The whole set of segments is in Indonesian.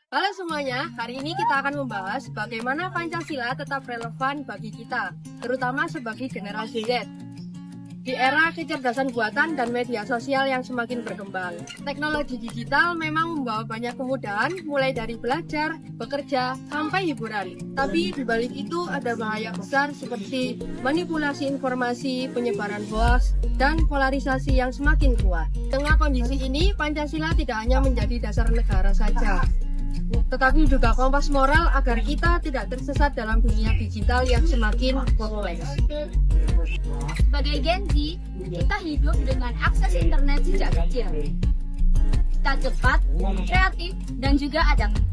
Halo semuanya, hari ini kita akan membahas bagaimana Pancasila tetap relevan bagi kita, terutama sebagai generasi Z. Di era kecerdasan buatan dan media sosial yang semakin berkembang, teknologi digital memang membawa banyak kemudahan, mulai dari belajar, bekerja, sampai hiburan. Tapi di balik itu ada bahaya besar seperti manipulasi informasi, penyebaran hoaks, dan polarisasi yang semakin kuat. Di tengah kondisi ini, Pancasila tidak hanya menjadi dasar negara saja, tetapi juga kompas moral agar kita tidak tersesat dalam dunia digital yang semakin kompleks. Sebagai Gen Z, kita hidup dengan akses internet sejak kecil. Kita cepat, kreatif, dan juga adaptif.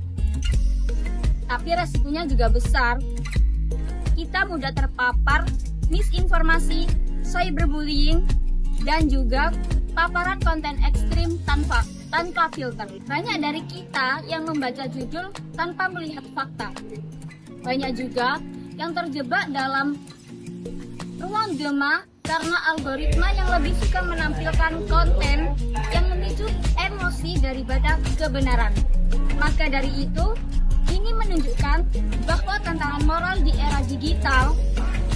Tapi resikonya juga besar. Kita mudah terpapar misinformasi, cyberbullying, dan juga paparan konten ekstrim tanpa filter. Banyak dari kita yang membaca judul tanpa melihat fakta. Banyak juga yang terjebak dalam ruang gema karena algoritma yang lebih suka menampilkan konten yang memicu emosi daripada kebenaran. Maka dari itu, ini menunjukkan bahwa tantangan moral di era digital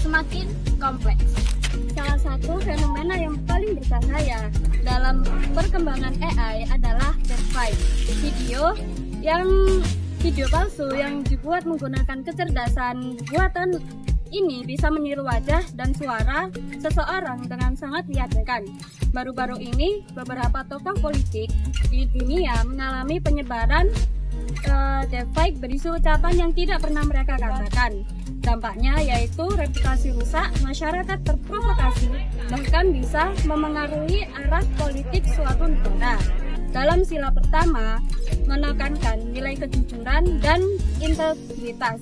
semakin kompleks. Salah satu fenomena yang paling berbahaya dalam perkembangan AI adalah deepfake, video palsu yang dibuat menggunakan kecerdasan buatan. Ini bisa meniru wajah dan suara seseorang dengan sangat meyakinkan. Baru-baru ini, beberapa tokoh politik di dunia mengalami penyebaran deepfake berisi ucapan yang tidak pernah mereka katakan. Dampaknya yaitu reputasi rusak, masyarakat terprovokasi, bahkan bisa memengaruhi arah politik suatu negara. Dalam sila pertama, menekankan nilai kejujuran dan integritas.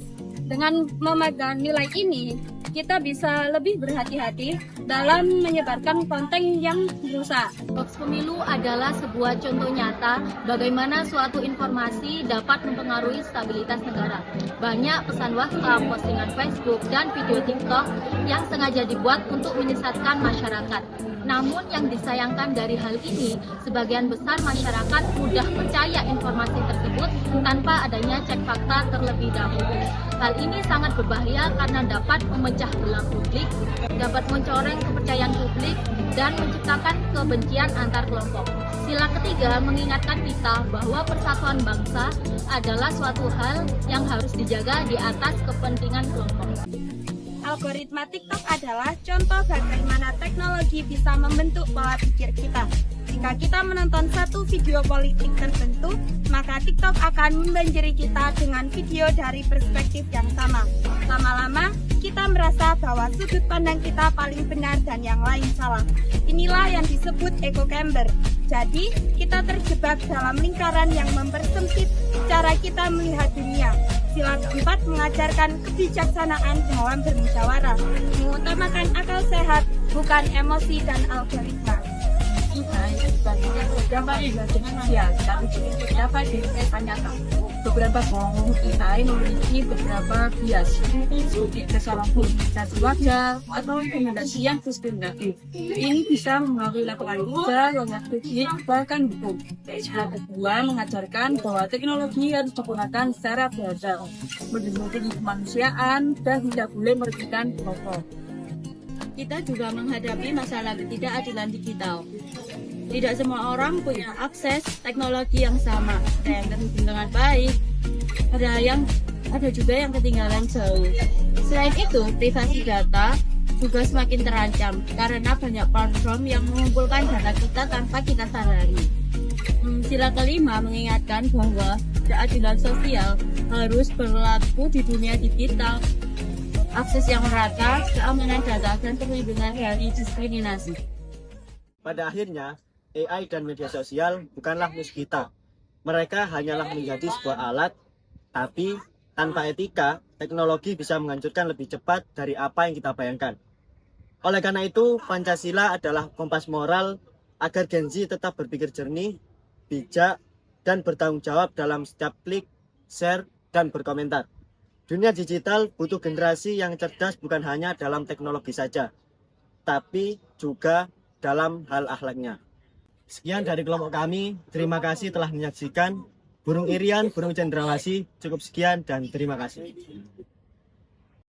Dengan memegang nilai ini, kita bisa lebih berhati-hati dalam menyebarkan konten yang rusak. Hoax pemilu adalah sebuah contoh nyata bagaimana suatu informasi dapat mempengaruhi stabilitas negara. Banyak pesan WhatsApp, postingan Facebook, dan video TikTok yang sengaja dibuat untuk menyesatkan masyarakat. Namun yang disayangkan dari hal ini, sebagian besar masyarakat mudah percaya informasi tersebut tanpa adanya cek fakta terlebih dahulu. Hal ini sangat berbahaya karena dapat memecah belah publik, dapat mencoreng kepercayaan publik, dan menciptakan kebencian antar kelompok. Sila ketiga mengingatkan kita bahwa persatuan bangsa adalah suatu hal yang harus dijaga di atas kepentingan kelompok. Algoritma TikTok adalah contoh bagaimana teknologi bisa membentuk pola pikir kita. Jika kita menonton satu video politik tertentu, maka TikTok akan membanjiri kita dengan video dari perspektif yang sama. Lama-lama, kita merasa bahwa sudut pandang kita paling benar dan yang lain salah. Inilah yang disebut echo chamber. Jadi, kita terjebak dalam lingkaran yang mempersempit cara kita melihat dunia. Sila keempat mengajarkan kebijaksanaan dalam bermusyawarah, mengutamakan akal sehat, bukan emosi dan algoritma. Beberapa kelompok AI memiliki beberapa bias, seperti kesalahan wajah atau rekomendasi yang diskriminatif. Ini bisa mengaruhi laporan kerja, logat kerja, bahkan hukum. Sila kedua mengajarkan bahwa teknologi harus digunakan secara beradab, melindungi kemanusiaan, dan tidak boleh merugikan kelompok. Kita juga menghadapi masalah ketidakadilan digital. Tidak semua orang punya akses teknologi yang sama. Ada yang terhubung dengan baik, ada juga yang ketinggalan jauh. Selain itu, privasi data juga semakin terancam karena banyak platform yang mengumpulkan data kita tanpa kita sadari. Sila kelima mengingatkan bahwa keadilan sosial harus berlaku di dunia digital. Akses yang merata, keamanan data, dan perlindungan dari diskriminasi. Pada akhirnya, AI dan media sosial bukanlah musuh kita. Mereka hanyalah menjadi sebuah alat, tapi tanpa etika, teknologi bisa menghancurkan lebih cepat dari apa yang kita bayangkan. Oleh karena itu, Pancasila adalah kompas moral agar Gen Z tetap berpikir jernih, bijak, dan bertanggung jawab dalam setiap klik, share, dan berkomentar. Dunia digital butuh generasi yang cerdas bukan hanya dalam teknologi saja, tapi juga dalam hal akhlaknya. Sekian dari kelompok kami, terima kasih telah menyaksikan. Burung irian, burung cendrawasih, cukup sekian dan terima kasih.